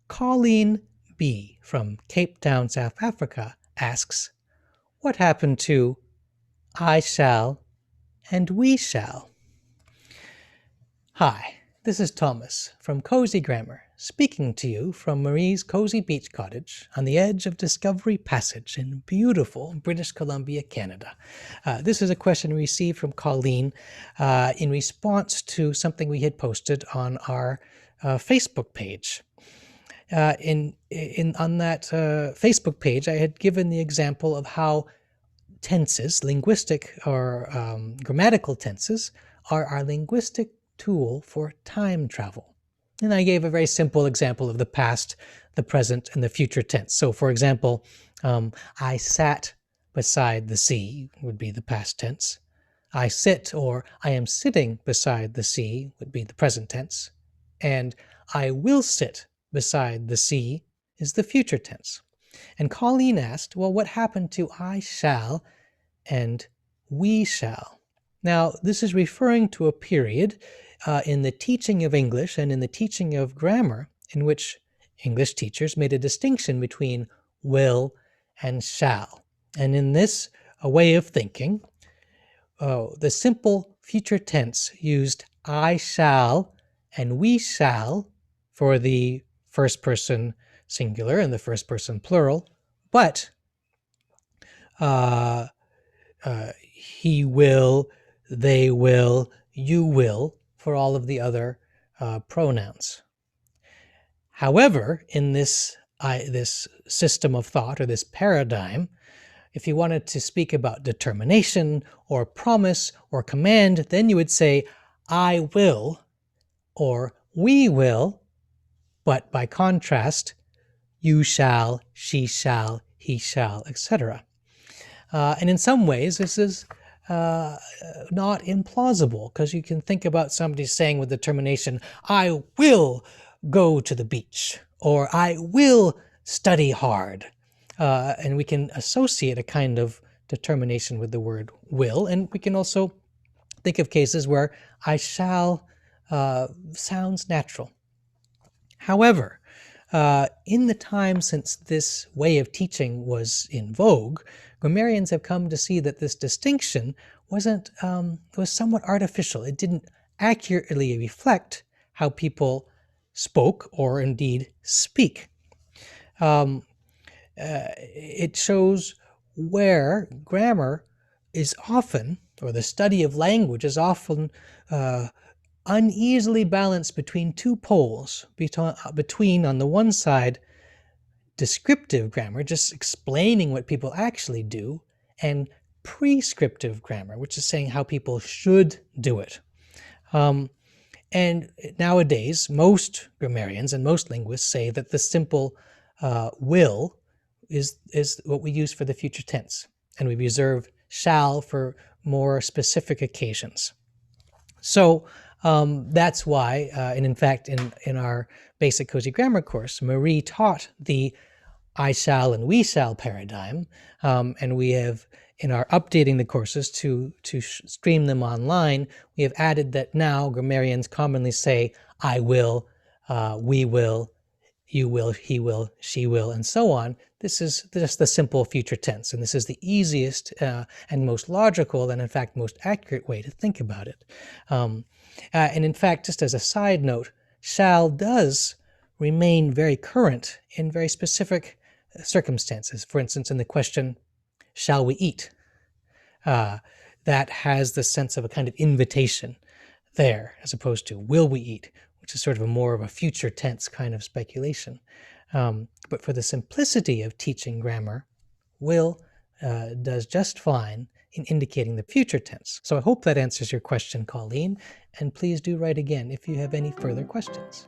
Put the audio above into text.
Colleen B. from Cape Town, South Africa asks, what happened to I shall and we shall? Hi, this is Thomas from Cozy Grammar, speaking to you from Marie's cozy beach cottage on the edge of Discovery Passage in beautiful British Columbia, Canada. This is a question we received from Colleen in response to something we had posted on our Facebook page. On that Facebook page, I had given the example of how tenses, linguistic or grammatical tenses, are our linguistic tool for time travel. And I gave a very simple example of the past, the present, and the future tense. So for example, I sat beside the sea would be the past tense. I sit or I am sitting beside the sea would be the present tense. And I will sit beside the sea is the future tense. And Colleen asked, well, what happened to I shall and we shall? Now, this is referring to a period in the teaching of English and in the teaching of grammar in which English teachers made a distinction between will and shall. And in this way of thinking, the simple future tense used I shall and we shall for the first person singular and the first person plural, but he will, they will, you will for all of the other pronouns. However, in this system of thought, or this paradigm, if you wanted to speak about determination or promise or command, then you would say I will or we will, but by contrast, you shall, she shall, he shall, etc. And in some ways, this is not implausible, because you can think about somebody saying with determination, I will go to the beach, or I will study hard. And we can associate a kind of determination with the word will, and we can also think of cases where I shall sounds natural. However, in the time since this way of teaching was in vogue, grammarians have come to see that this distinction was somewhat artificial. It didn't accurately reflect how people spoke or indeed speak. It shows where grammar is often, or the study of language is often uneasily balanced between two poles, between on the one side descriptive grammar, just explaining what people actually do, and prescriptive grammar, which is saying how people should do it. And nowadays, most grammarians and most linguists say that the simple will is what we use for the future tense, and we reserve shall for more specific occasions. So that's why, and in fact, in our basic cozy grammar course, Marie taught the I shall and we shall paradigm, and we have, in our updating the courses to stream them online, we have added that now grammarians commonly say I will, we will, you will, he will, she will, and so on. This is just the simple future tense, and this is the easiest and most logical and in fact most accurate way to think about it. And in fact, just as a side note, shall does remain very current in very specific circumstances. For instance, in the question, shall we eat? That has the sense of a kind of invitation there, as opposed to will we eat, which is sort of more of a future tense kind of speculation. But for the simplicity of teaching grammar, will does just fine in indicating the future tense. So I hope that answers your question, Colleen, and please do write again if you have any further questions.